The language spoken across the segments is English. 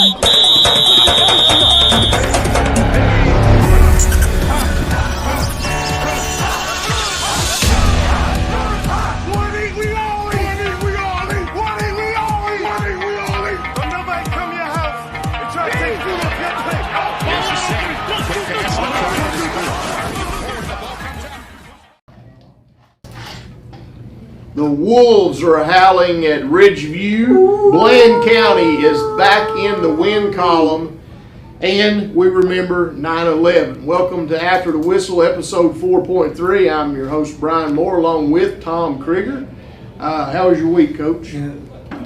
The wolves are howling at Ridgeview. Bland County is back in the win column, and we remember 9/11. Welcome to After the Whistle, episode 4.3. I'm your host, Brian Moore, along with Tom Crigger. How was your week, Coach?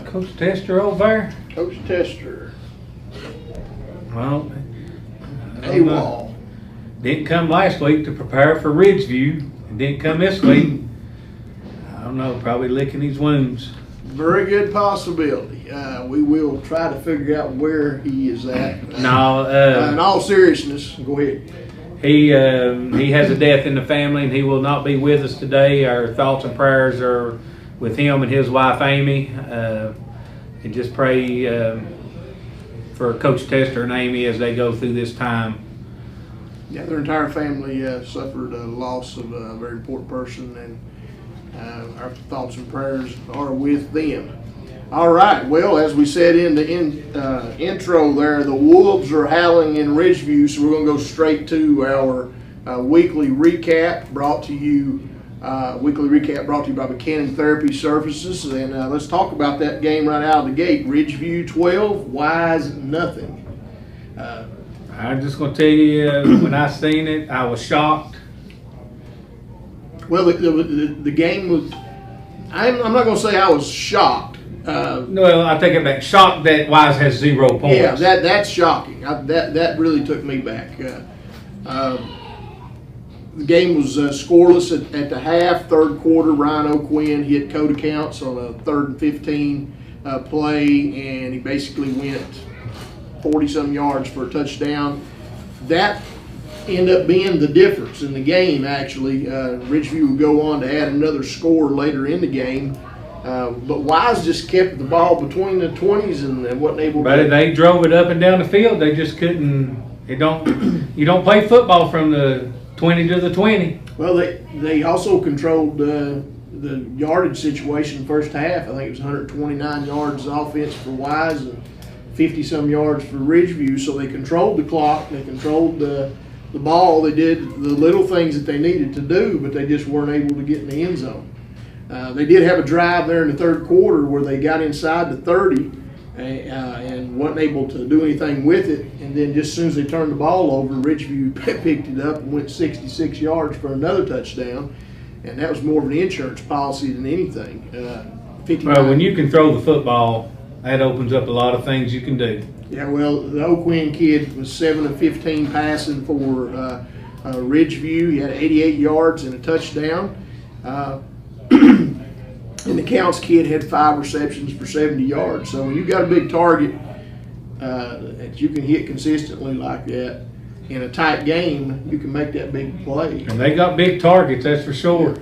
Coach Tester over there? Coach Tester. Well, AWOL. Didn't come last week to prepare for Ridgeview, and didn't come this week. I don't know, probably licking his wounds. Very good possibility. We will try to figure out where he is at. In all seriousness, go ahead. He has a death in the family, and he will not be with us today. Our thoughts and prayers are with him and his wife, Amy. And just pray for Coach Tester and Amy as they go through this time. Yeah, their entire family suffered a loss of a very important person, and our thoughts and prayers are with them. All right, well, as we said in the intro there, the wolves are howling in Ridgeview, so we're going to go straight to our weekly recap brought to you by Buchanan Therapy Services. And let's talk about that game right out of the gate. Ridgeview 12, Wise nothing. I'm just going to tell you, when I seen it, I was shocked. Well, the game was, I'm not going to say I was shocked. No, I take it back. Shocked that Wise has 0 points. Yeah, that's shocking. That really took me back. The game was scoreless at the half. Third quarter, Ryan O'Quinn hit code accounts on a 3rd and 15 play, and he basically went 40-some yards for a touchdown. That ended up being the difference in the game, actually. Ridgeview would go on to add another score later in the game. But Wise just kept the ball between the 20s and wasn't able to. But they drove it up and down the field. They just couldn't. You don't play football from the 20 to the 20. Well, they also controlled the yardage situation first half. I think it was 129 yards offense for Wise and 50-some yards for Ridgeview. So they controlled the clock. They controlled the ball. They did the little things that they needed to do, but they just weren't able to get in the end zone. They did have a drive there in the third quarter where they got inside the 30 and wasn't able to do anything with it. And then just as soon as they turned the ball over, Ridgeview picked it up and went 66 yards for another touchdown. And that was more of an insurance policy than anything. Well, when you can throw the football, that opens up a lot of things you can do. Yeah, well, the O'Quinn kid was 7 of 15 passing for Ridgeview. He had 88 yards and a touchdown. And the Counts kid had 5 receptions for 70 yards. So when you got a big target that you can hit consistently like that in a tight game, you can make that big play. And they got big targets, that's for sure.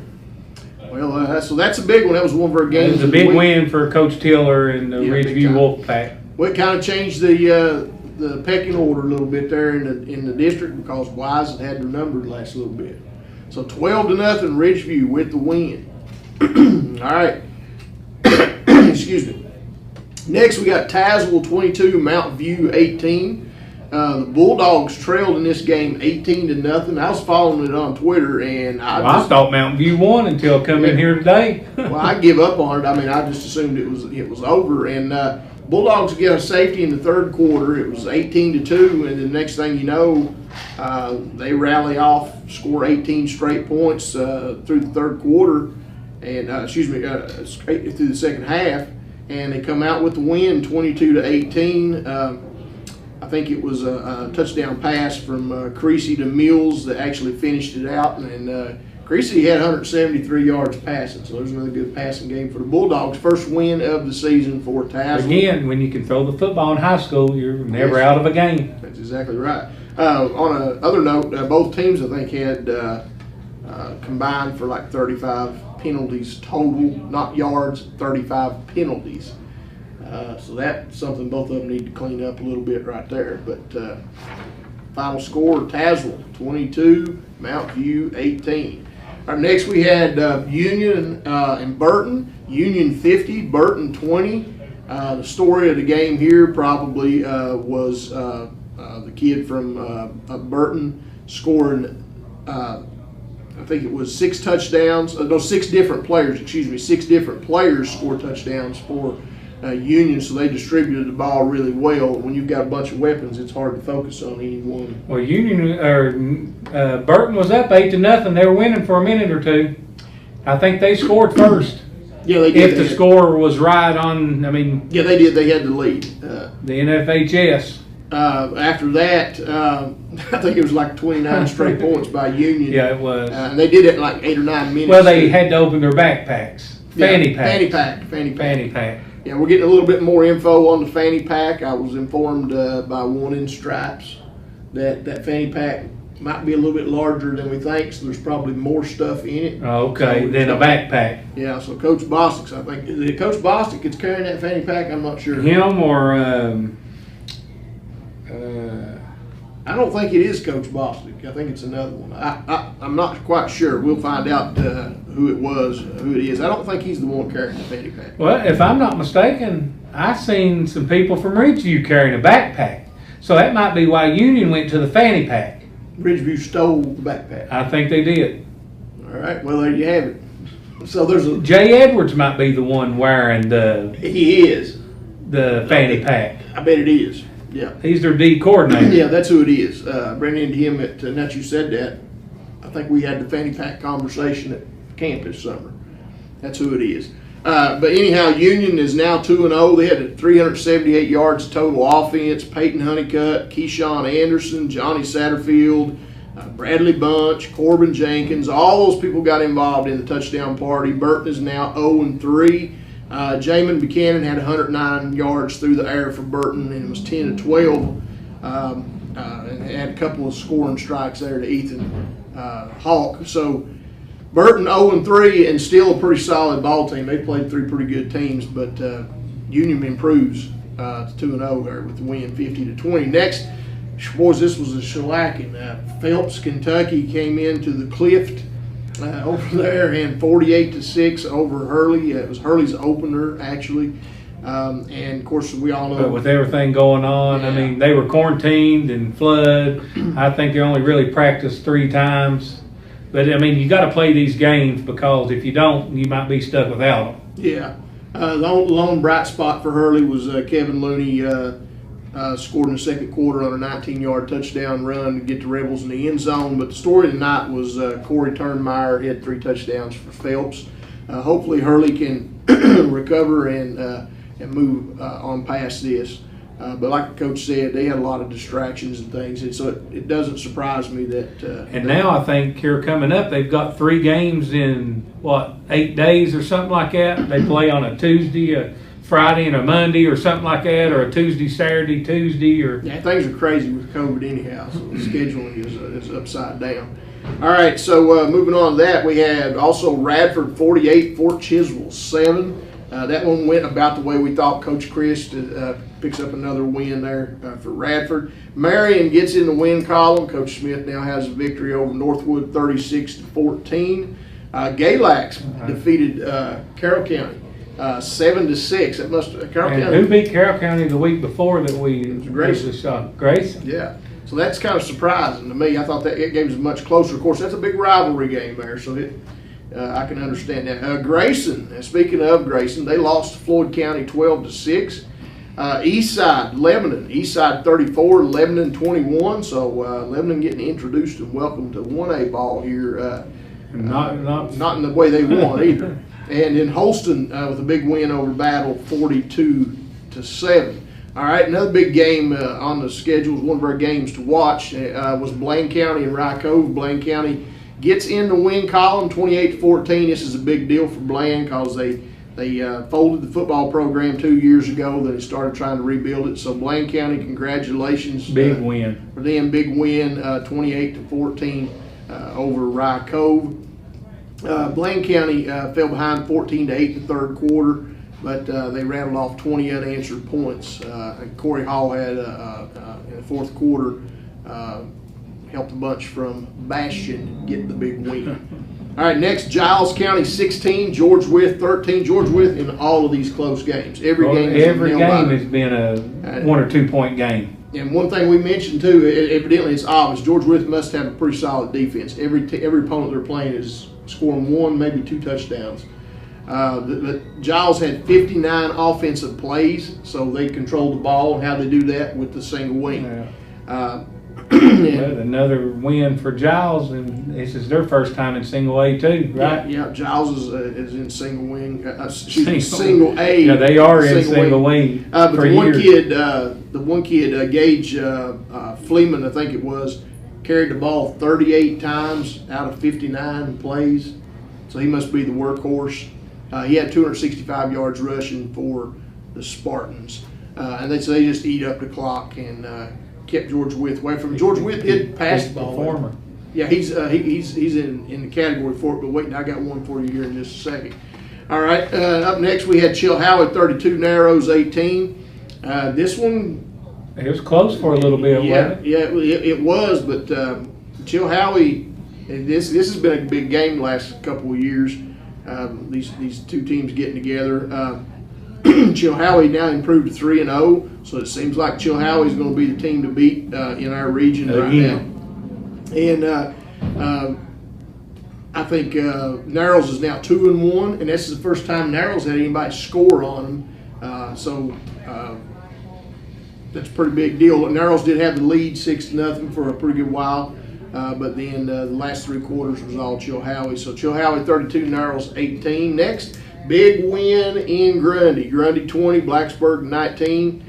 Well, so that's a big one. That was one of our games. It was a big win for Coach Tiller and the Ridgeview Wolfpack. Well, it kind of changed the pecking order a little bit there in the district because Wise had their number the last little bit. So 12-0 Ridgeview with the win. All right. Excuse me. Next, we got Tazewell 22, Mountain View 18. The Bulldogs trailed in this game 18-0. I was following it on Twitter, and I thought Mountain View won until I come in here today. Well, I give up on it. I mean, I just assumed it was over. And Bulldogs get a safety in the third quarter. It was 18-2, and the next thing you know, they rally off, score 18 straight points through the third quarter, and through the second half, and they come out with the win, 22-18. I think it was a touchdown pass from Creasy to Mills that actually finished it out, and Creasy had 173 yards passing, so there's another good passing game for the Bulldogs. First win of the season for Tazewell. Again, when you can throw the football in high school, you're never out of a game. That's exactly right. On another note, both teams, I think, had combined for like 35 penalties total, not yards, 35 penalties. So that's something both of them need to clean up a little bit right there. But final score, Tazewell 22, Mount View 18. All right, next we had Union and Burton. Union 50, Burton 20. The story of the game here probably was the kid from Burton scoring, I think it was 6 touchdowns. No, 6 different players, excuse me. 6 different players scored touchdowns for Union, so they distributed the ball really well. When you've got a bunch of weapons, it's hard to focus on any one. Well, Burton was up 8-0. They were winning for a minute or two. I think they scored first. Yeah, they did. If the score was right on, I mean. Yeah, they did. They had the lead. The NFHS. After that, I think it was like 29 straight points by Union. Yeah, it was. And they did it in like 8 or 9 minutes. Well, they had to open their backpacks. Fanny pack. Fanny pack. Yeah, we're getting a little bit more info on the fanny pack. I was informed by One in Stripes that fanny pack might be a little bit larger than we think, so there's probably more stuff in it. Okay, so than a backpack. Yeah, so Coach Bostic's, I think. Coach Bostic is carrying that fanny pack, I'm not sure. Him or... I don't think it is Coach Bostic. I think it's another one. I'm not quite sure. We'll find out who it is. I don't think he's the one carrying the fanny pack. Well, if I'm not mistaken, I've seen some people from Ridgeview carrying a backpack. So that might be why Union went to the fanny pack. Ridgeview stole the backpack. I think they did. All right. Well, there you have it. So there's a... Jay Edwards might be the one wearing the... He is. The fanny pack. I bet it is. Yeah. He's their D coordinator. Yeah, that's who it is. Ran into him at, now that you said that, I think we had the fanny pack conversation at camp this summer. That's who it is. But anyhow, Union is now 2-0. They had 378 yards total offense. Peyton Honeycutt, Keyshawn Anderson, Johnny Satterfield, Bradley Bunch, Corbin Jenkins. All those people got involved in the touchdown party. Burton is now 0-3. Jamin Buchanan had 109 yards through the air for Burton, and it was 10-12. And had a couple of scoring strikes there to Ethan Hawk. So Burton 0-3 and still a pretty solid ball team. They played 3 pretty good teams, but Union improves to 2-0 there with the win 50-20. Next, boys, this was a shellacking. Phelps, Kentucky came into the Clift over there and 48-6 over Hurley. It was Hurley's opener, actually. And of course, we all know. But with everything going on, yeah. I mean, they were quarantined and flood. I think they only really practiced 3 times. But I mean, you got to play these games because if you don't, you might be stuck without them. Yeah. The lone bright spot for Hurley was Kevin Looney scored in the second quarter on a 19-yard touchdown run to get the Rebels in the end zone. But the story of the night was Corey Turnmeyer had 3 touchdowns for Phelps. Hopefully Hurley can recover and move on past this. But like the coach said, they had a lot of distractions and things, and so it doesn't surprise me that. And now I think here coming up, they've got 3 games in, 8 days or something like that. They play on a Tuesday, a Friday, and a Monday or something like that, or a Tuesday, Saturday, Tuesday. Or yeah, things are crazy with COVID anyhow, so the scheduling is upside down. All right, so moving on to that, we had also Radford 48, Fort Chiswell 7. That one went about the way we thought. Coach Chris picks up another win there for Radford. Marion gets in the win column. Coach Smith now has a victory over Northwood 36-14. Galax defeated Carroll County 7-6. That must Carroll and County. Who beat Carroll County the week before that we Grayson. Grayson? Yeah. So that's kind of surprising to me. I thought that game was much closer. Of course, that's a big rivalry game there, so I can understand that. Grayson, speaking of Grayson, they lost to Floyd County 12-6. Eastside, Lebanon. Eastside 34, Lebanon 21. So Lebanon getting introduced and welcome to 1A ball here. Not in the way they want either. And then Holston with a big win over Battle 42-7. All right, another big game on the schedule, one of our games to watch, was Blaine County and Rye Cove. Blaine County gets in the win column 28-14. This is a big deal for Blaine because they folded the football program 2 years ago. They started trying to rebuild it. So Blaine County, congratulations. Big win. For them, big win, 28-14 over Rye Cove. Blaine County fell behind 14-8 in the third quarter. but they rattled off 20 unanswered points. And Corey Hall had, in the fourth quarter, helped a bunch from Bastion get the big win. All right, next, Giles County 16, George Wythe 13. George Wythe in all of these close games. Every game has been a 1 or 2 point game. And one thing we mentioned too, evidently it's obvious, George Wythe must have a pretty solid defense. Every opponent they're playing is scoring 1, maybe 2 touchdowns. But Giles had 59 offensive plays, so they controlled the ball, and how they do that with the single wing. Yeah. Well, another win for Giles, and this is their first time in single A too, right? Yeah, Giles is in single wing. Single A. Yeah, they are in single wing. But the one kid, Gage Fleeman, I think it was, carried the ball 38 times out of 59 plays, so he must be the workhorse. He had 265 yards rushing for the Spartans, and they just eat up the clock and kept George Wythe away from. George Wythe did pass the ball. Performer. Yeah, he's in the category for it. But wait, I got one for you here in just a second. All right, up next we had Chilhowie 32, Narrows 18. This one, it was close for a little bit. Yeah, it was. But Chilhowie, this has been a big game the last couple of years. These two teams getting together. Chilhowie now improved to 3-0, so it seems like Chilhowie is going to be the team to beat in our region right now. And I think Narrows is now 2-1, and this is the first time Narrows had anybody score on them. So that's a pretty big deal. Narrows did have the lead 6-0 for a pretty good while, but then the last 3 quarters was all Chilhowie. So Chilhowie 32, Narrows 18. Next, big win in Grundy. Grundy 20, Blacksburg 19.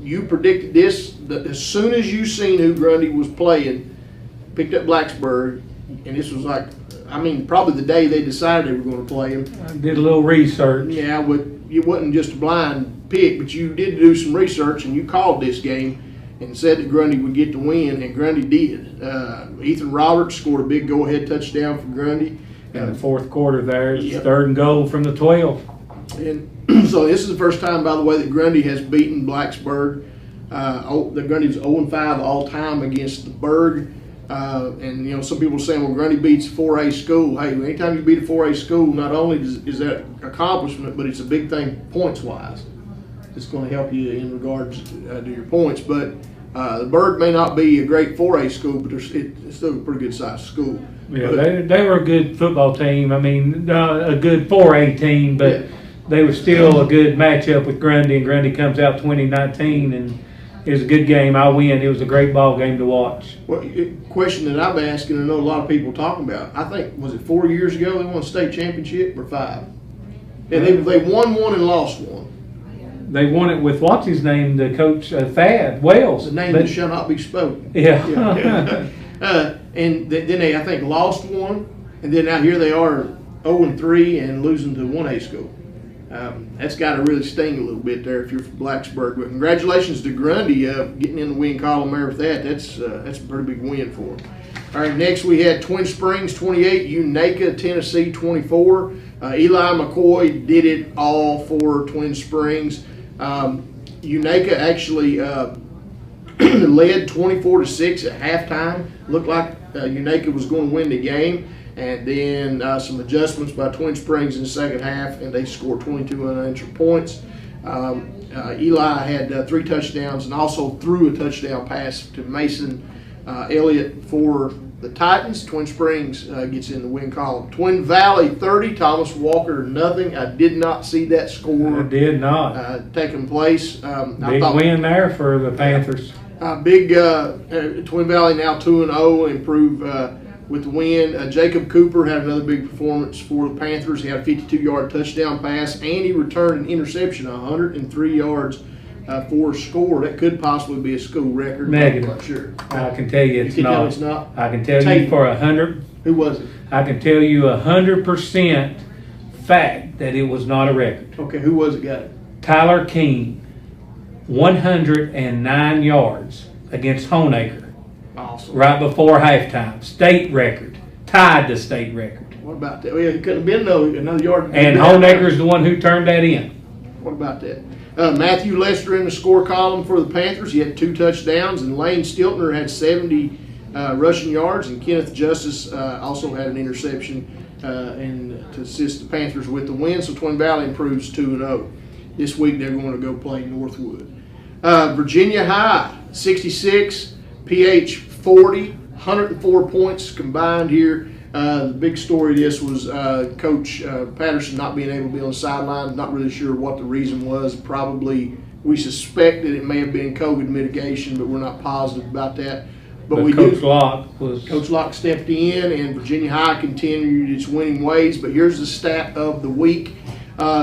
You predicted this as soon as you seen who Grundy was playing, picked up Blacksburg, and this was like, I mean, probably the day they decided they were going to play him. I did a little research. Yeah, but it wasn't just a blind pick, but you did do some research, and you called this game and said that Grundy would get the win, and Grundy did. Ethan Roberts scored a big go-ahead touchdown for Grundy. In the fourth quarter there, it's 3rd and goal from the 12. And so this is the first time, by the way, that Grundy has beaten Blacksburg. The Grundy's 0-5 all time against the Berg. And you know, some people are saying, well, Grundy beats 4A school. Hey, anytime you beat a 4A school, not only is that accomplishment, but it's a big thing points-wise. It's going to help you in regards to your points. But the Berg may not be a great 4A school, but it's still a pretty good-sized school. Yeah, they were a good football team. I mean, a good 4A team, but they were still a good matchup with Grundy, and Grundy comes out 2019, and it was a good game. I win. It was a great ball game to watch. Well, question that I'm asking, I know a lot of people talking about, I think, was it 4 years ago they won a state championship, or 5? Yeah, they won one and lost one. They won it with, what's his name, the coach, Thad Wells. The name that shall not be spoken. Yeah. And then they, I think, lost one, and then now here they are 0-3 and losing to 1A school. That's got to really sting a little bit there if you're from Blacksburg. But congratulations to Grundy getting in the win column there with that. That's a pretty big win for them. All right, next we had Twin Springs 28, Unaka, Tennessee 24. Eli McCoy did it all for Twin Springs. Unaka actually led 24-6 at halftime. Looked like Unaka was going to win the game, and then some adjustments by Twin Springs in the second half, and they scored 22 unanswered points. Eli had 3 touchdowns and also threw a touchdown pass to Mason Elliott for the Titans. Twin Springs gets in the win column. Twin Valley 30, Thomas Walker nothing. I did not see that score. I did not. Taking place. Big win there for the Panthers. Big Twin Valley now 2-0, improved with the win. Jacob Cooper had another big performance for the Panthers. He had a 52-yard touchdown pass, and he returned an interception, 103 yards for a score. That could possibly be a school record. Negative. I'm not sure. I can tell you it's not. It's not. I can tell you for 100. Who was it? I can tell you 100% fact that it was not a record. Okay, who was it? Got it. Tyler King, 109 yards against Honaker. Awesome. Right before halftime. State record. Tied the state record. What about that? Well, it couldn't have been another yard. And Honecker's the one who turned that in. What about that? Matthew Lester in the score column for the Panthers. He had 2 touchdowns, and Lane Stiltner had 70 rushing yards, and Kenneth Justice also had an interception and to assist the Panthers with the win. So Twin Valley improves 2-0. This week they're going to go play Northwood. Virginia High 66, PH 40, 104 points combined here. The big story of this was Coach Patterson not being able to be on the sideline. Not really sure what the reason was. Probably, we suspected it may have been COVID mitigation, but we're not positive about that. But Coach Locke stepped in, and Virginia High continued its winning ways. But here's the stat of the week.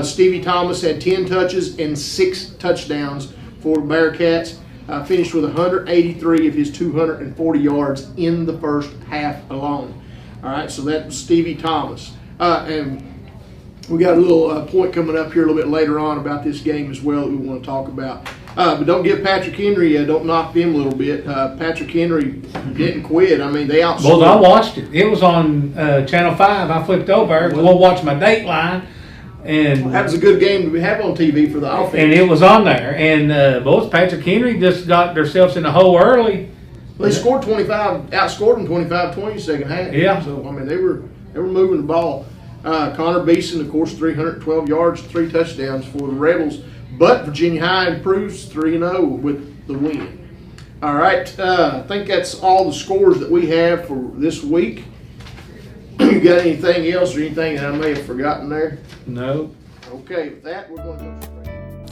Stevie Thomas had 10 touches and 6 touchdowns for the Bearcats. Finished with 183 of his 240 yards in the first half alone. All right, so that was Stevie Thomas. And we got a little point coming up here a little bit later on about this game as well that we want to talk about. But don't give Patrick Henry, don't knock them a little bit. Patrick Henry didn't quit. I mean, they outscored. Well, I watched it. It was on Channel 5. I flipped over to go watch my Dateline. And that was a good game to have on TV for the offense. And it was on there. And both Patrick Henry just got themselves in the hole early. Well, they scored 25, outscored them 25-20 second half. Yeah. So I mean, they were moving the ball. Connor Beeson, of course, 312 yards, 3 touchdowns for the Rebels. But Virginia High improves 3-0 with the win. All right, I think that's all the scores that we have for this week. You got anything else or anything that I may have forgotten there? No. Okay, with that, we're going to go straight.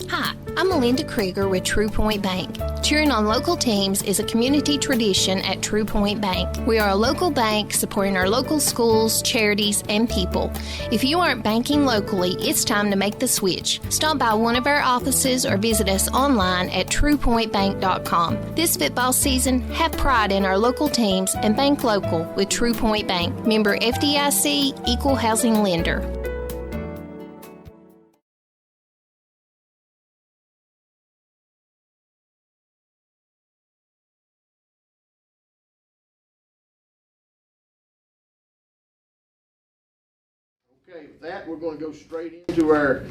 Hi, I'm Melinda Crigger with True Point Bank. Cheering on local teams is a community tradition at True Point Bank. We are a local bank supporting our local schools, charities, and people. If you aren't banking locally, it's time to make the switch. Stop by one of our offices or visit us online at truepointbank.com. This football season, have pride in our local teams and bank local with True Point Bank. Member FDIC, Equal Housing Lender. Okay, with that, we're going to go straight into our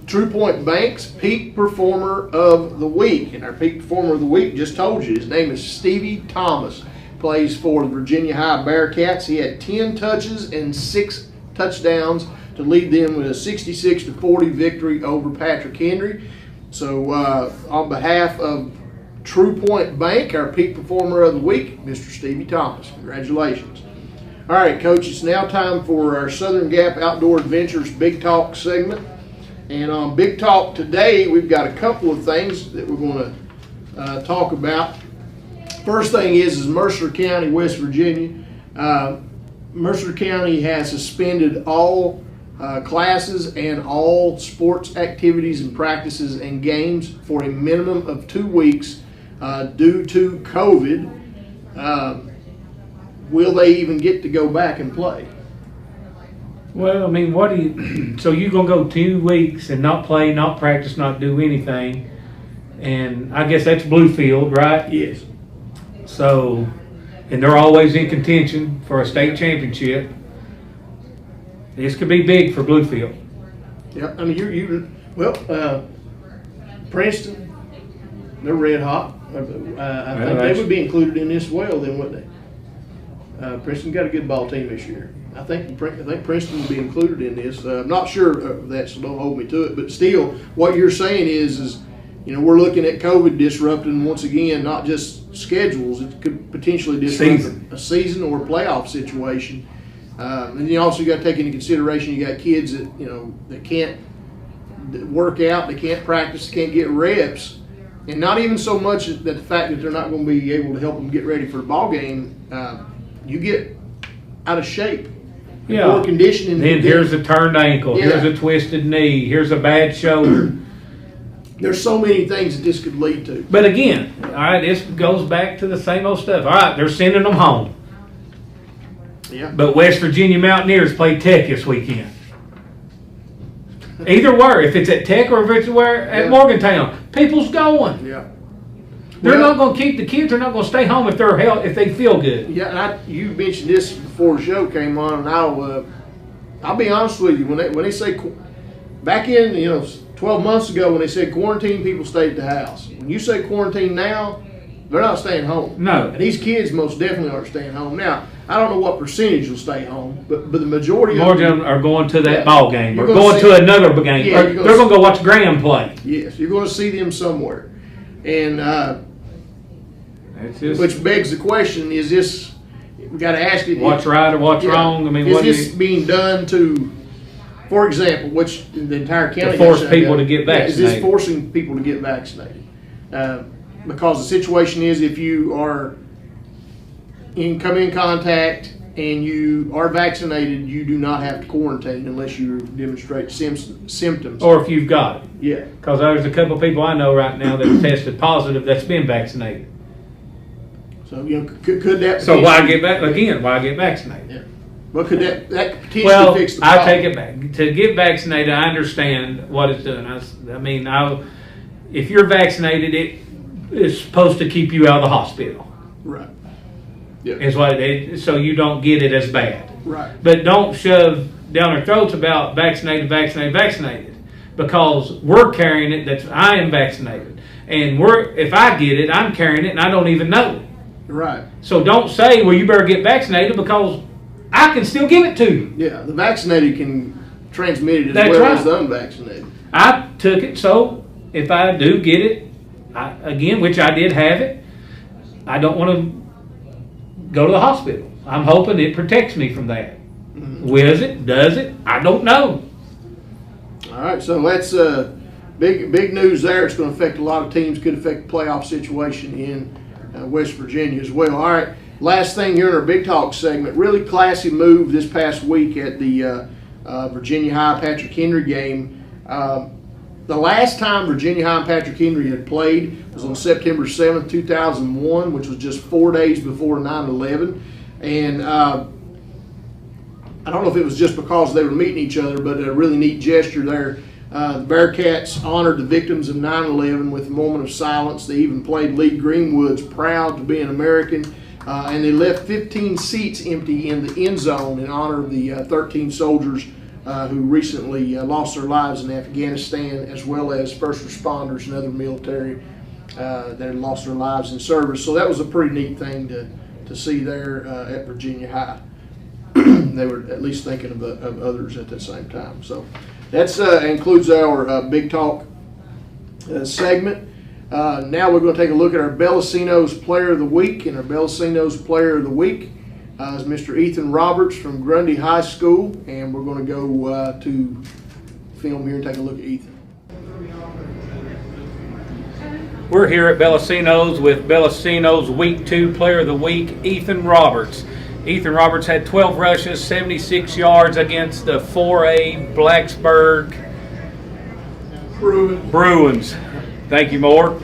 True Point Bank's Peak Performer of the Week. And our Peak Performer of the Week, just told you, his name is Stevie Thomas. Plays for the Virginia High Bearcats. He had 10 touches and 6 touchdowns to lead them with a 66-40 victory over Patrick Henry. So on behalf of True Point Bank, our Peak Performer of the Week, Mr. Stevie Thomas. Congratulations. All right, Coach, it's now time for our Southern Gap Outdoor Adventures Big Talk segment. And on Big Talk today, we've got a couple of things that we're going to talk about. First thing is Mercer County, West Virginia. Mercer County has suspended all classes and all sports activities and practices and games for a minimum of 2 weeks due to COVID. Will they even get to go back and play? Well, I mean, what do you? So you're gonna go 2 weeks and not play, not practice, not do anything, and I guess that's Bluefield, right? Yes. So, and they're always in contention for a state championship. This could be big for Bluefield. Yeah, I mean, Princeton, they're red hot. I think they would be included in this well, then, wouldn't they? Princeton got a good ball team this year. I think Princeton will be included in this. I'm not sure of that, so don't hold me to it. But still, what you're saying is we're looking at COVID disrupting once again, not just schedules. It could potentially disrupt a season or a playoff situation. And you also got to take into consideration you got kids that can't work out, they can't practice, they can't get reps, and not even so much that the fact that they're not going to be able to help them get ready for the ball game. You get out of shape. Yeah. Poor conditioning. Then here's a turned ankle. Yeah. Here's a twisted knee. Here's a bad shoulder. There's so many things that this could lead to. But again, all right, this goes back to the same old stuff. All right, they're sending them home. Yeah. But West Virginia Mountaineers play Tech this weekend. Either way, if it's at Tech or if it's at Morgantown, people's going. Yeah. They're not going to keep the kids. They're not going to stay home if they're if they feel good. Yeah, and you mentioned this before the show came on, and I'll be honest with you. When they say back in 12 months ago when they said quarantine, people stayed at the house. When you say quarantine now, they're not staying home. No. And these kids most definitely aren't staying home. Now, I don't know what percentage will stay home, but the majority of them are going to that ball game or going to another game. Yeah, they're going to go watch Graham play. Yes, you're going to see them somewhere. And which begs the question, is this, we got to ask you. What's right or what's wrong? I mean, is this being done to, for example, which the entire county to force people to get vaccinated? Is this forcing people to get vaccinated? Because the situation is, if you are come in contact and you are vaccinated, you do not have to quarantine unless you demonstrate symptoms. Or if you've got it. Yeah. Because there's a couple of people I know right now that have tested positive that's been vaccinated. So could that? So why get vaccinated? Yeah. Well, could that potentially fix the problem? I take it back. To get vaccinated, I understand what it's doing. If you're vaccinated, it is supposed to keep you out of the hospital. Right. Yeah. Is what it is, so you don't get it as bad. Right. But don't shove down our throats about vaccinated, because we're carrying it. I am vaccinated, and if I get it, I'm carrying it, and I don't even know it. Right. So don't say, well, you better get vaccinated, because I can still give it to you. Yeah, the vaccinated can transmit it That's as well right. as the unvaccinated. I took it, so if I do get it, which I did have it, I don't want to go to the hospital. I'm hoping it protects me from that. Mm-hmm. Does it? I don't know. All right, so that's big news there. It's going to affect a lot of teams, could affect the playoff situation in West Virginia as well. All right, last thing here in our Big Talk segment, really classy move this past week at the Virginia High Patrick Henry game. The last time Virginia High and Patrick Henry had played was on September 7th, 2001, which was just 4 days before 9/11. And I don't know if it was just because they were meeting each other, but a really neat gesture there. The Bearcats honored the victims of 9/11 with a moment of silence. They even played Lee Greenwood's Proud to be an American. And they left 15 seats empty in the end zone in honor of the 13 soldiers who recently lost their lives in Afghanistan, as well as first responders and other military that had lost their lives in service. So that was a pretty neat thing to see there at Virginia High. They were at least thinking of others at the same time. So that includes our Big Talk segment. Now we're going to take a look at our BELLACINO'S Player of the Week, and our BELLACINO'S Player of the Week is Mr. Ethan Roberts from Grundy High School, and we're going to go to film here and take a look at Ethan. We're here at BELLACINO'S with BELLACINO'S Week 2 Player of the Week, Ethan Roberts. Ethan Roberts had 12 rushes, 76 yards against the 4A Blacksburg Bruins. Thank you, Moore.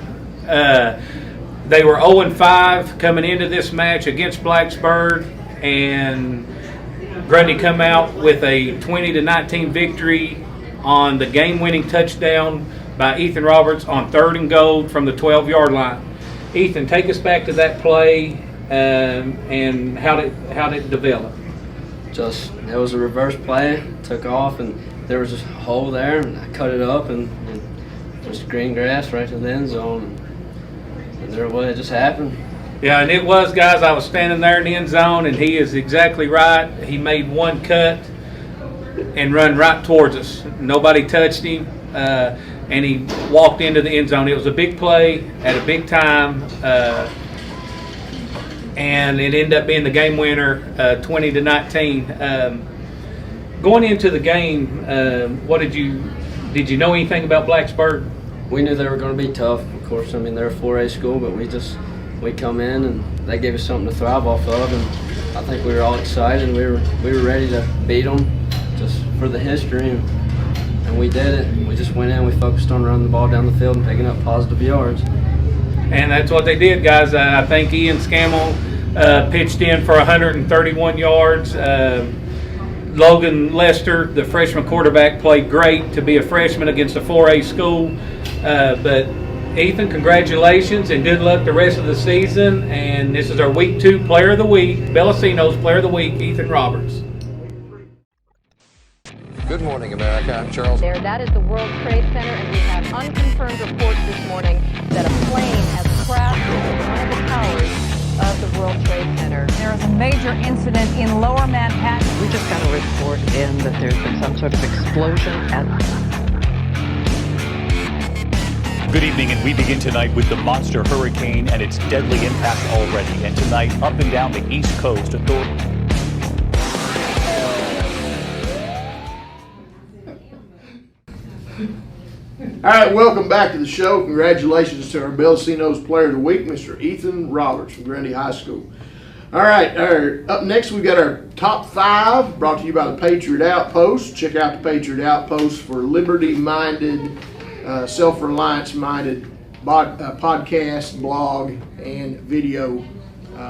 They were 0-5 coming into this match against Blacksburg, and Grundy come out with a 20-19 victory on the game-winning touchdown by Ethan Roberts on 3rd and goal from the 12-yard line. Ethan, take us back to that play and how did it develop? It was a reverse play, took off, and there was a hole there, and I cut it up, and just green grass right to the end zone. And there it was, it just happened. Yeah, and it was, guys, I was standing there in the end zone, and he is exactly right. He made one cut and run right towards us. Nobody touched him, and he walked into the end zone. It was a big play at a big time, and it ended up being the game winner, 20-19. Going into the game, did you know anything about Blacksburg? We knew they were going to be tough, of course. I mean, they're a 4A school, but we come in and they gave us something to thrive off of, and I think we were all excited. And we were ready to beat them just for the history, and we did it. We just went in, we focused on running the ball down the field and picking up positive yards. And that's what they did, guys. I think Ian Scammell pitched in for 131 yards. Logan Lester, the freshman quarterback, played great to be a freshman against a 4A school, but Ethan, congratulations and good luck the rest of the season. And this is our Week 2 Player of the Week, BELLACINO'S Player of the Week, Ethan Roberts. Good morning, America. I'm Charles. That is the World Trade Center, and we have unconfirmed reports this morning that a plane has crashed into one of the towers of the World Trade Center. There is a major incident in Lower Manhattan. We just got a report in that there's been some sort of explosion at... Good evening, and we begin tonight with the monster hurricane and its deadly impact already. And tonight, up and down the East Coast, authorities... All right, welcome back to the show. Congratulations to our BELLACINO'S Player of the Week, Mr. Ethan Roberts from Grundy High School. All right, up next we've got our top 5 brought to you by the Patriot Outpost. Check out the Patriot Outpost for liberty-minded, self-reliance-minded podcast, blog, and video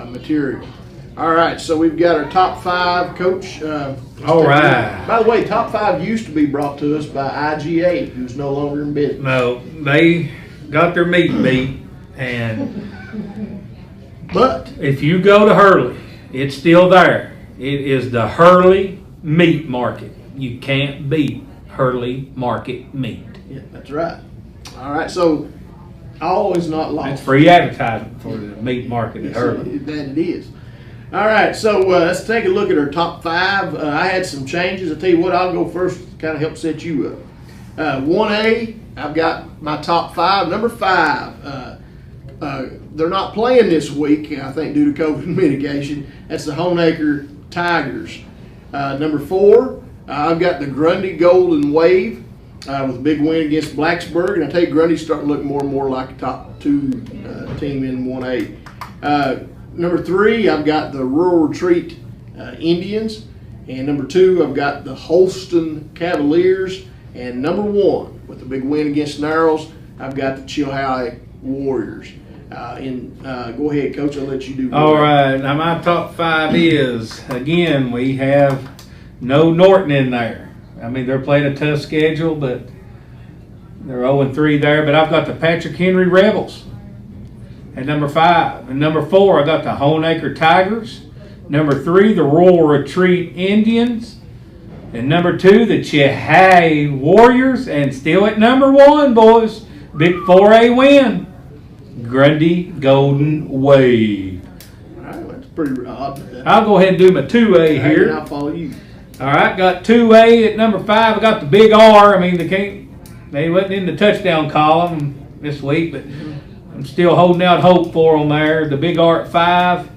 material. All right, so we've got our top 5, Coach. All right. By the way, top 5 used to be brought to us by IGA, who's no longer in business. No, they got their meat beat, But if you go to Hurley, it's still there. It is the Hurley Meat Market. You can't beat Hurley Market meat. yeah, that's right. All right, so all is not lost. That's free advertising for the meat market at Hurley. That it is. All right, so let's take a look at our top 5. I had some changes. I'll tell you what, I'll go first to kind of help set you up. 1A, I've got my top 5. Number 5, they're not playing this week, I think, due to COVID mitigation. That's the Honaker Tigers. Number 4, I've got the Grundy Golden Wave with a big win against Blacksburg. And I tell you, Grundy's starting to look more and more like a top 2 team in 1A. Number 3, I've got the Rural Retreat Indians. And number 2, I've got the Holston Cavaliers. And number 1, with a big win against Narrows, I've got the Chilhowie Warriors. Go ahead, Coach, I'll let you do. All right, now my top 5 is, again, we have no Norton in there. I mean, they're playing a tough schedule, but they're 0-3 there. But I've got the Patrick Henry Rebels at number 5. And number 4, I got the Honaker Tigers. Number 3, the Rural Retreat Indians. And number 2, the Chilhowie Warriors. And still at number 1, boys, big 4A win, Grundy Golden Wave. All right, that's pretty odd. I'll go ahead and do my 2A here. And I'll follow you. All right, got 2A at number 5. I got the big R. I mean, they wasn't in the touchdown column this week, but I'm still holding out hope for them there. The big R at 5.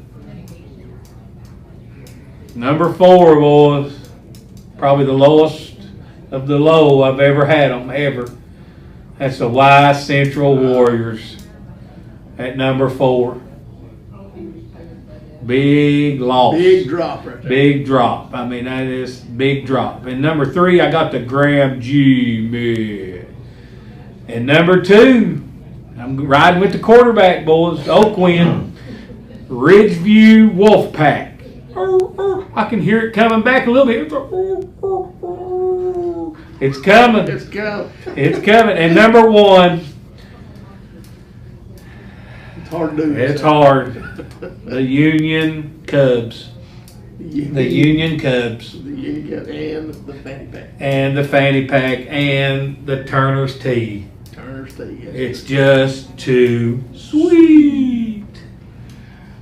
Number 4, boys. Probably the lowest of the low I've ever had them, ever. That's the Y Central Warriors at number 4. Big loss. Big drop right there. Big drop. I mean, that is big drop. And number 3, I got the Graham G. Man. And number 2, I'm riding with the quarterback, boys. Oakwin, Ridgeview Wolfpack. I can hear it coming back a little bit. It's coming. It's coming. It's coming. And number 1. It's hard to do. It's hard. The Union Cubs. The Union Cubs. The Union Cubs and the Fanny Pack. And the Fanny Pack and the Turner's Tea. Turner's Tea. Yes. It's just too sweet.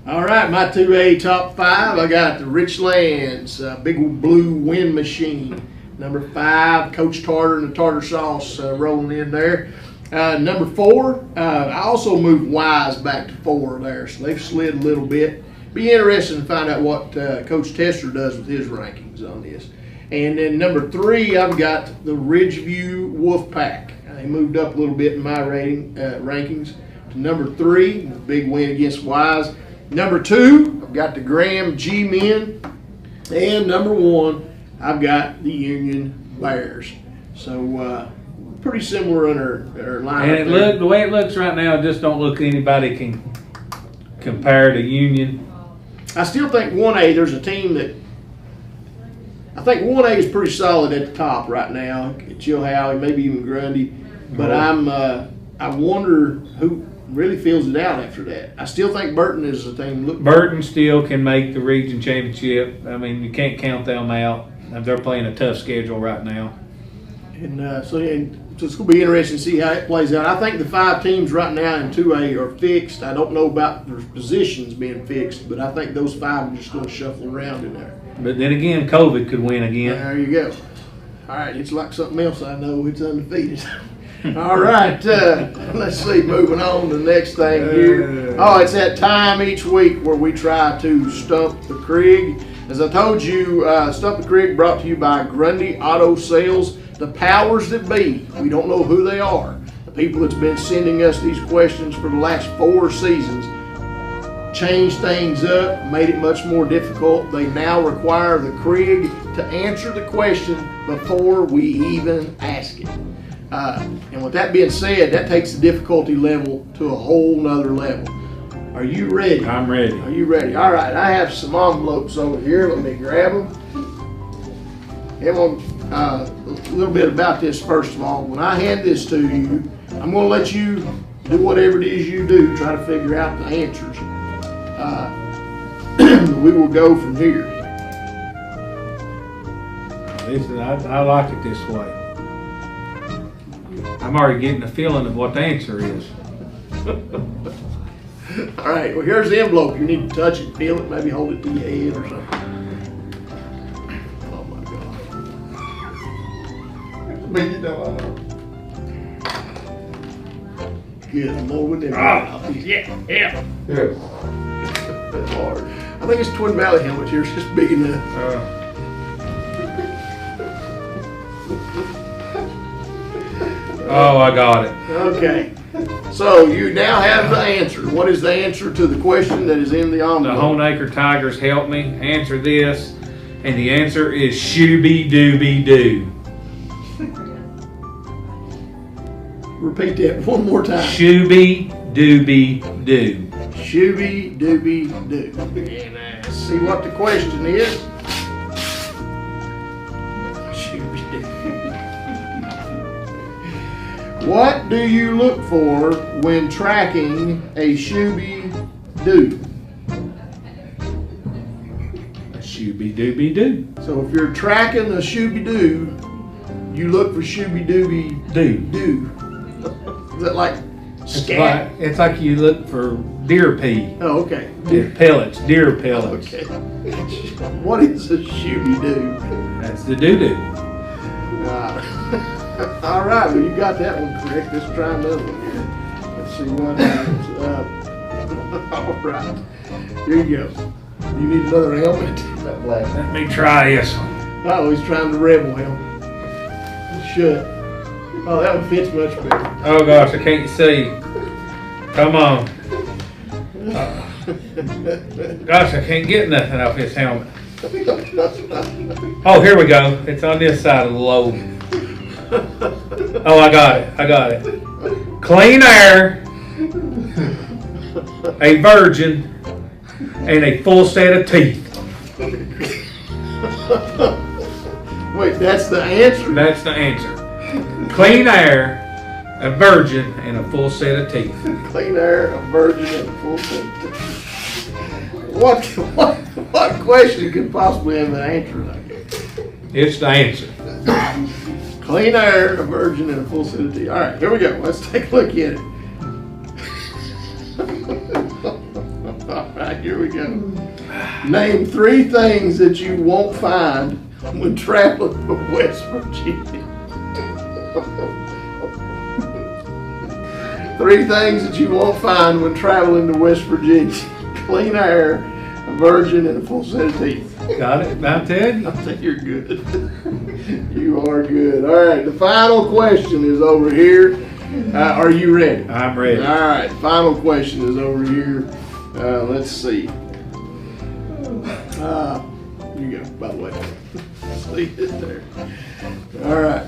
All right, my 2A top 5. I got the Richlands, Big Blue Wind Machine. Number 5, Coach Tartar and the Tartar Sauce rolling in there. Number 4, I also moved Wise back to 4 there, so they've slid a little bit. Be interesting to find out what Coach Tester does with his rankings on this. And then number 3, I've got the Ridgeview Wolfpack. They moved up a little bit in my rankings to number 3, the big win against Wise. Number 2, I've got the Graham G Men. And number 1, I've got the Union Bears. So pretty similar in our lineup. And the way it looks right now, just don't look anybody can compare to Union. I still think 1A, there's a team that, I think 1A is pretty solid at the top right now. Chilhowie, maybe even Grundy. But I wonder who really fills it out after that. I still think Burton is the team. Burton still can make the region championship. I mean, you can't count them out. They're playing a tough schedule right now. And so it's going to be interesting to see how it plays out. I think the 5 teams right now in 2A are fixed. I don't know about their positions being fixed, but I think those 5 are just going to shuffle around in there. But then again, COVID could win again. There you go. All right, it's like something else I know. It's undefeated. All right, let's see. Moving on to the next thing here. Oh, it's that time each week where we try to stump the CRIG. As I told you, Stump the CRIG brought to you by Grundy Auto Sales. The powers that be, we don't know who they are. The people that's been sending us these questions for the last 4 seasons changed things up, made it much more difficult. They now require the CRIG to answer the question before we even ask it. And with that being said, that takes the difficulty level to a whole nother level. Are you ready? I'm ready. Are you ready? All right, I have some envelopes over here. Let me grab them. A little bit about this first of all. When I hand this to you, I'm going to let you do whatever it is you do, try to figure out the answers. We will go from here. Listen, I like it this way. I'm already getting a feeling of what the answer is. All right, well, here's the envelope. You need to touch it, feel it, maybe hold it to your head or something. Oh, my God. Good Lord. Yeah. That's hard. I think it's Twin Valley helmet here. It's just big enough. Oh, I got it. Okay. So you now have the answer. What is the answer to the question that is in the envelope? The Honeacre Tigers help me answer this, and the answer is Shoobie Doobie Doo. Repeat that one more time. Shoobie Doobie Doo. Shoobie Doobie Doo. And let's see what the question is. Shoobie Doo. What do you look for when tracking a Shoobie Doo? A Shoobie Doobie Doo. So if you're tracking a Shoobie Doo, you look for Shoobie Doobie Doo. Is that like scat? It's like you look for deer pee. Oh, okay. Deer pellets. Okay. What is a Shoobie Doo? That's the doo-doo. All right, well, you got that one correct. Let's try another one here. Let's see what happens. All right, here you go. You need another helmet? Let me try this one. Oh, he's trying the rebel helmet. Shut. Oh, that one fits much better. Oh gosh, I can't see. Come on. Gosh, I can't get nothing off his helmet. Oh, here we go. It's on this side of the lobe. Oh, I got it. Clean air, a virgin, and a full set of teeth. Wait, that's the answer? That's the answer. Clean air, a virgin, and a full set of teeth. Clean air, a virgin, and a full set of teeth. What question could possibly have an answer like that? It's the answer. Clean air, a virgin, and a full set of teeth. All right, here we go. Let's take a look at it. All right, here we go. Name 3 things that you won't find when traveling to West Virginia. 3 things that you won't find when traveling to West Virginia. Clean air, a virgin, and a full set of teeth. Got it? About 10? I think you're good. You are good. All right, the final question is over here. Are you ready? I'm ready. All right, final question is over here. Let's see. You go, by the way. Let's leave it there. All right.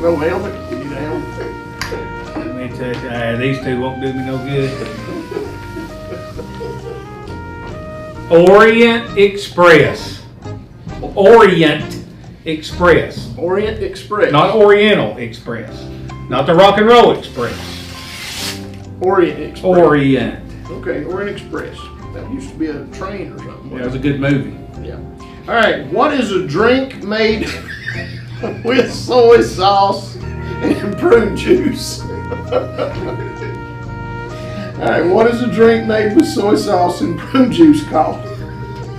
No helmet? You need a helmet? Let me tell you, these 2 won't do me no good. Orient Express. Orient Express. Orient Express. Not Oriental Express. Not the Rock and Roll Express. Orient Express. Orient. Okay, Orient Express. That used to be a train or something. Yeah, it was a good movie. Yeah. All right, what is a drink made with soy sauce and prune juice? All right, what is a drink made with soy sauce and prune juice called?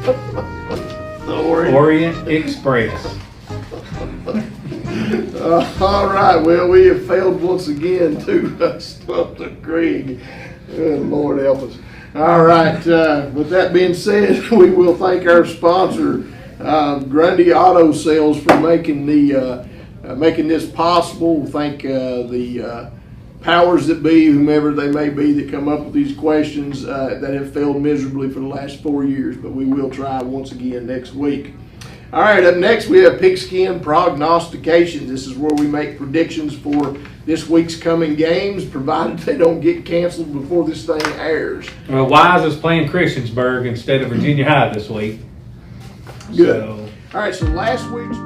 The Orient Express. All right, well, we have failed once again to stump the CRIG. Lord help us. All right, with that being said, we will thank our sponsor, Grundy Auto Sales, for making this possible. We'll thank the powers that be, whomever they may be, that come up with these questions that have failed miserably for the last 4 years, but we will try once again next week. All right, up next we have Pigskin Prognostications. This is where we make predictions for this week's coming games, provided they don't get canceled before this thing airs. Well, Wise is playing Christiansburg instead of Virginia High this week. Good. So. All right, so last week's...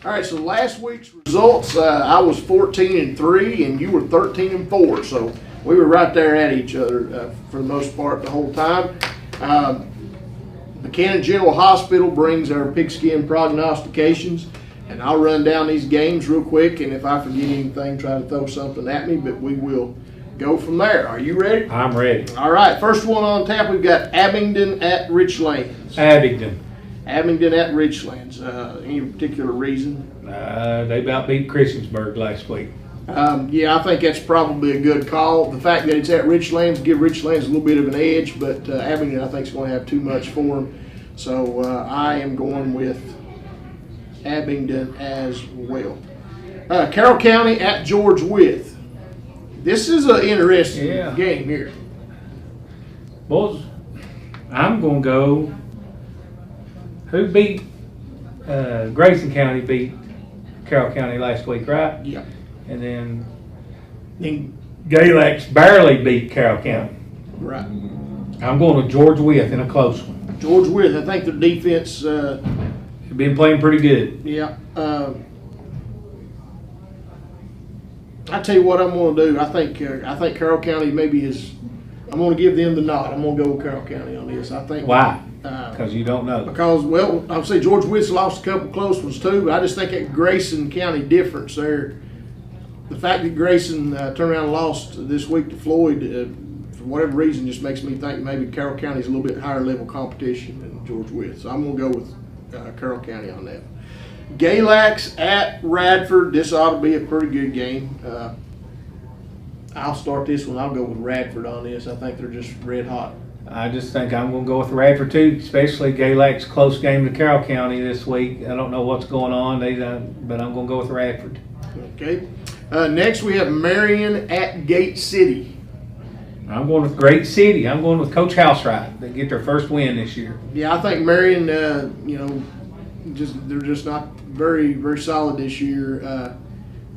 All right, so last week's results, I was 14-3 and you were 13-4, so we were right there at each other for the most part the whole time. Buchanan General Hospital brings our Pigskin Prognostications, and I'll run down these games real quick, and if I forget anything, try to throw something at me, but we will go from there. Are you ready? I'm ready. All right, first one on tap, we've got Abingdon at Richlands. Abingdon. Abingdon at Richlands. Any particular reason? They about beat Christiansburg last week. Yeah, I think that's probably a good call. The fact that it's at Richlands, give Richlands a little bit of an edge, but Abingdon I think is going to have too much for them. So I am going with Abingdon as well. Carroll County at George Wythe. This is an interesting game here. Boys, I'm going to go. Who beat Grayson County beat Carroll County last week, right? Yeah. And then Galax barely beat Carroll County. Right. I'm going with George Wythe in a close one. George Wythe, I think their defense... They've been playing pretty good. Yeah. I tell you what I'm going to do. I think Carroll County maybe is... I'm going to give them the nod. I'm going to go with Carroll County on this. I think. Why? Because you don't know. Because, well, I'll say George Wythe's lost a couple close ones too, but I just think that Grayson County difference there. The fact that Grayson turned around and lost this week to Floyd, for whatever reason, just makes me think maybe Carroll County's a little bit higher level competition than George Wythe. So I'm going to go with Carroll County on that. Galax at Radford. This ought to be a pretty good game. I'll start this one. I'll go with Radford on this. I think they're just red hot. I just think I'm going to go with Radford too, especially Galax close game to Carroll County this week. I don't know what's going on, but I'm going to go with Radford. Okay. Next we have Marion at Gate City. I'm going with Great City. I'm going with Coach Housewright. They get their first win this year. Yeah, I think Marion, they're just not very, very solid this year.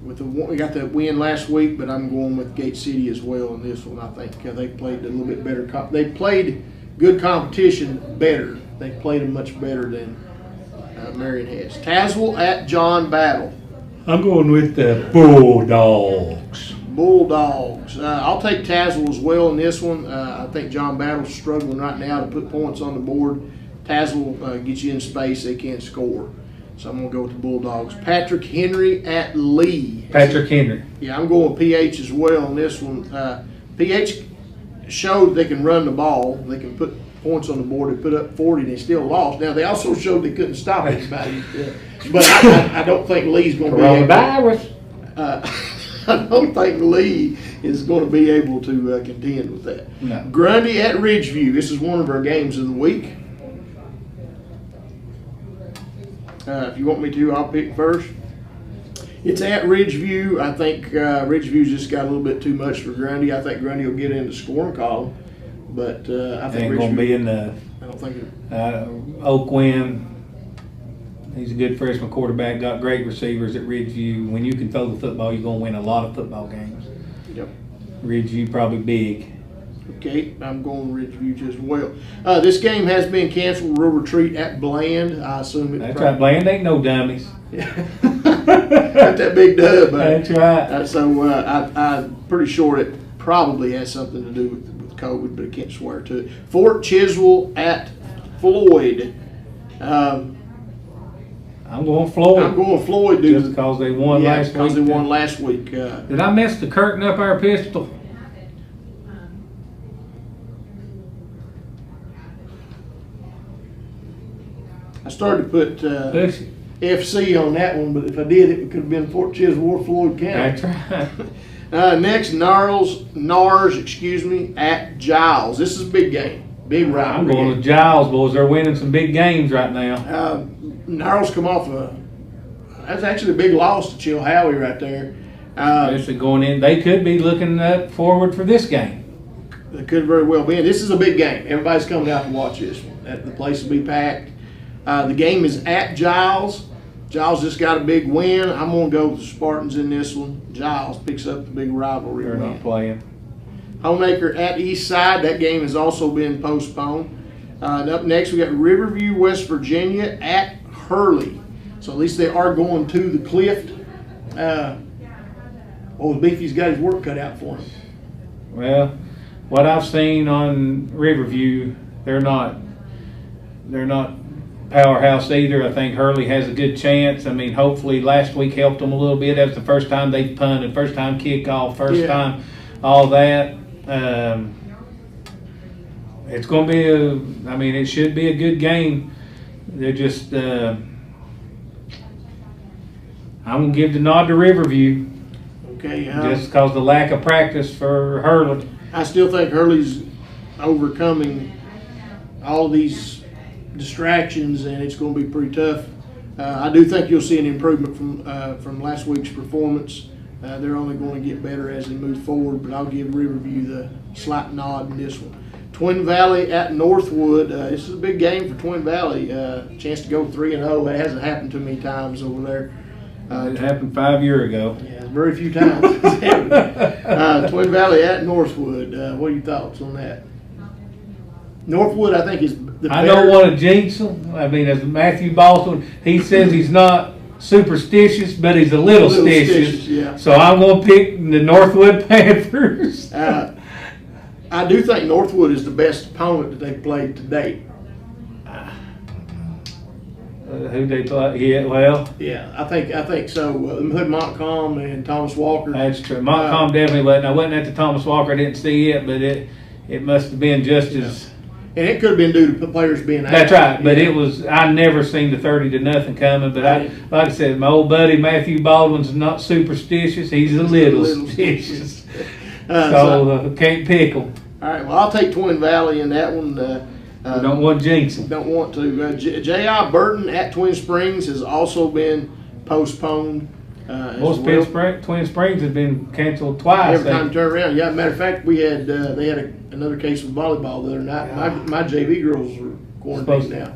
We got that win last week, but I'm going with Gate City as well in this one. I think they played a little bit better. They played good competition better. They played them much better than Marion has. Tazewell at John Battle. I'm going with the Bulldogs. Bulldogs. I'll take Tazewell as well in this one. I think John Battle's struggling right now to put points on the board. Tazewell gets you in space. They can't score. So I'm going to go with the Bulldogs. Patrick Henry at Lee. Patrick Henry. Yeah, I'm going with PH as well on this one. PH showed they can run the ball. They can put points on the board. They put up 40 and they still lost. Now, they also showed they couldn't stop anybody. But I don't think Lee's going to be able to. I don't think Lee is going to be able to contend with that. No. Grundy at Ridgeview. This is one of our games of the week. If you want me to, I'll pick first. It's at Ridgeview. I think Ridgeview's just got a little bit too much for Grundy. I think Grundy will get in the scoring column, but I think ain't going to be in the. I don't think Oakwin. He's a good freshman quarterback. Got great receivers at Ridgeview. When you can throw the football, you're going to win a lot of football games. Yep. Ridgeview probably big. Okay, I'm going Ridgeview as well. This game has been canceled. We'll retreat at Bland. I assume it's That's right. Bland ain't no dummies. Got that big dub. That's right. So I'm pretty sure it probably has something to do with COVID, but I can't swear to it. Fort Chiswell at Floyd. I'm going Floyd. I'm going Floyd, dude. Just because they won last week. Because they won last week. Did I mess the curtain up our pistol? I started to put FC on that one, but if I did, it could have been Fort Chiswell or Floyd County. That's right. Next, NARS, at Giles. This is a big game. Big rivalry. I'm going with Giles, boys. They're winning some big games right now. Narrows come off that's actually a big loss to Chilhowie right there. Especially going in, they could be looking forward for this game. They could very well be. This is a big game. Everybody's coming out to watch this one. The place will be packed. The game is at Giles. Giles just got a big win. I'm going to go with the Spartans in this one. Giles picks up the big rivalry They're win. not playing. Homeacre at Eastside. That game has also been postponed. And up next, we got Riverview, West Virginia at Hurley. So at least they are going to the Clift. Beefy's got his work cut out for him. Well, what I've seen on Riverview, they're not powerhouse either. I think Hurley has a good chance. I mean, hopefully last week helped them a little bit. That's the first time they punted, first time kickoff, first time all that. It's going to be it should be a good game. They're just, I'm going to give the nod to Riverview. Okay. Just because the lack of practice for Hurley. I still think Hurley's overcoming all these distractions, and it's going to be pretty tough. I do think you'll see an improvement from last week's performance. They're only going to get better as they move forward, but I'll give Riverview the slight nod in this one. Twin Valley at Northwood. This is a big game for Twin Valley. Chance to go 3-0. That hasn't happened too many times over there. It happened 5 years ago. Yeah, very few times. Twin Valley at Northwood. What are your thoughts on that? Northwood, I think, is the I don't want to jinx them. I mean, as Matthew Baldwin, he says he's not superstitious, but he's a little stitious. Yeah. So I'm going to pick the Northwood Panthers. I do think Northwood is the best opponent that they've played to date. Who they play? Yeah, well. Yeah, I think so. Montcalm and Thomas Walker. That's true. Montcalm definitely wasn't. I wasn't at the Thomas Walker. I didn't see it, but it must have been just as. And it could have been due to players being out. That's right, but it was. I never seen the 30-0 coming. But like I said, my old buddy Matthew Baldwin's not superstitious. He's a little superstitious. So can't pick him. All right. Well, I'll take Twin Valley in that one. You don't want to jinx him. Don't want to. J.I. Burton at Twin Springs has also been postponed. Twin Springs has been canceled twice. Every time you turn around. Yeah, matter of fact, we had they had another case of volleyball the other night. My JV girls are quarantined now.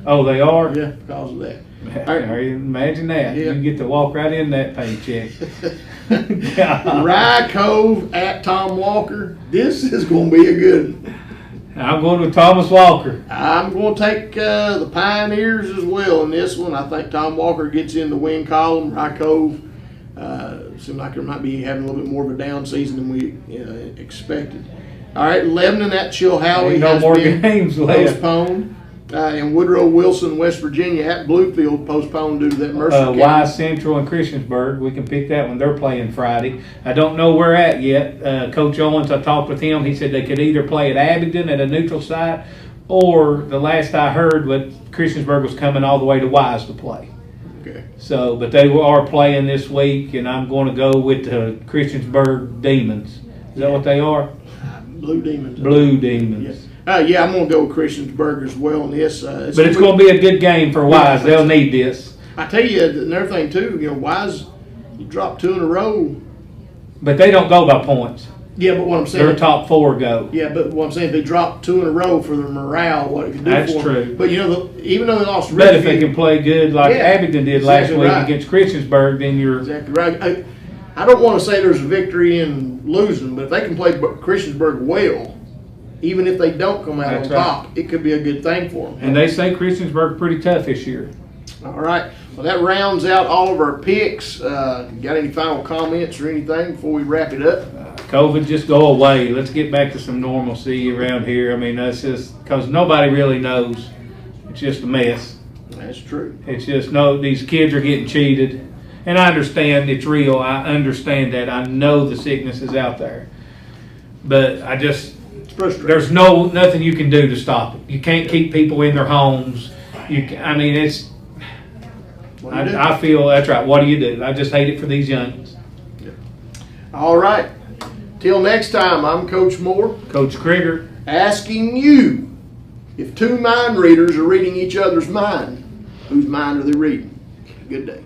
Oh, they are? Yeah, because of that. Imagine that. Yeah. You get to walk right in that paycheck. Rye Cove at Tom Walker. This is going to be a good one. I'm going with Thomas Walker. I'm going to take the Pioneers as well in this one. I think Tom Walker gets in the win column. Rye Cove seems like they might be having a little bit more of a down season than we expected. All right, Lebanon at Chilhowie no more games left. Postponed. And Woodrow Wilson, West Virginia at Bluefield postponed due to that Mercer County. Wise Central and Christiansburg. We can pick that one. They're playing Friday. I don't know where at yet. Coach Owens, I talked with him. He said they could either play at Abingdon at a neutral site, or the last I heard, Christiansburg was coming all the way to Wise to play. Okay. So, but they are playing this week, and I'm going to go with the Christiansburg Demons. Is that what they are? Blue Demons. Blue Demons. Yeah, I'm going to go with Christiansburg as well in this. But it's going to be a good game for Wise. They'll need this. I tell you, another thing too, Wise, you drop 2 in a row. But they don't go by points. Yeah, but what I'm saying, their top 4 go. Yeah, but what I'm saying, if they drop 2 in a row for their morale, what it can do That's for true. them. But even though they lost, but if they can play good like Abingdon did last week right. against Christiansburg, then you're exactly right. I don't want to say there's a victory in losing, but if they can play Christiansburg well, even if they don't come out on top, it could be a good thing for them. And they say Christiansburg pretty tough this year. All right. Well, that rounds out all of our picks. Got any final comments or anything before we wrap it up? COVID, just go away. Let's get back to some normalcy around here. I mean, that's just because nobody really knows. It's just a mess. That's true. It's just, these kids are getting cheated. And I understand it's real. I understand that. I know the sickness is out there. But there's nothing you can do to stop it. You can't keep people in their homes. I feel that's right. What do you do? I just hate it for these youngins. Yeah. All right. Till next time, I'm Coach Moore. Coach Crigger. Asking you, if 2 mind readers are reading each other's mind, whose mind are they reading? Good day.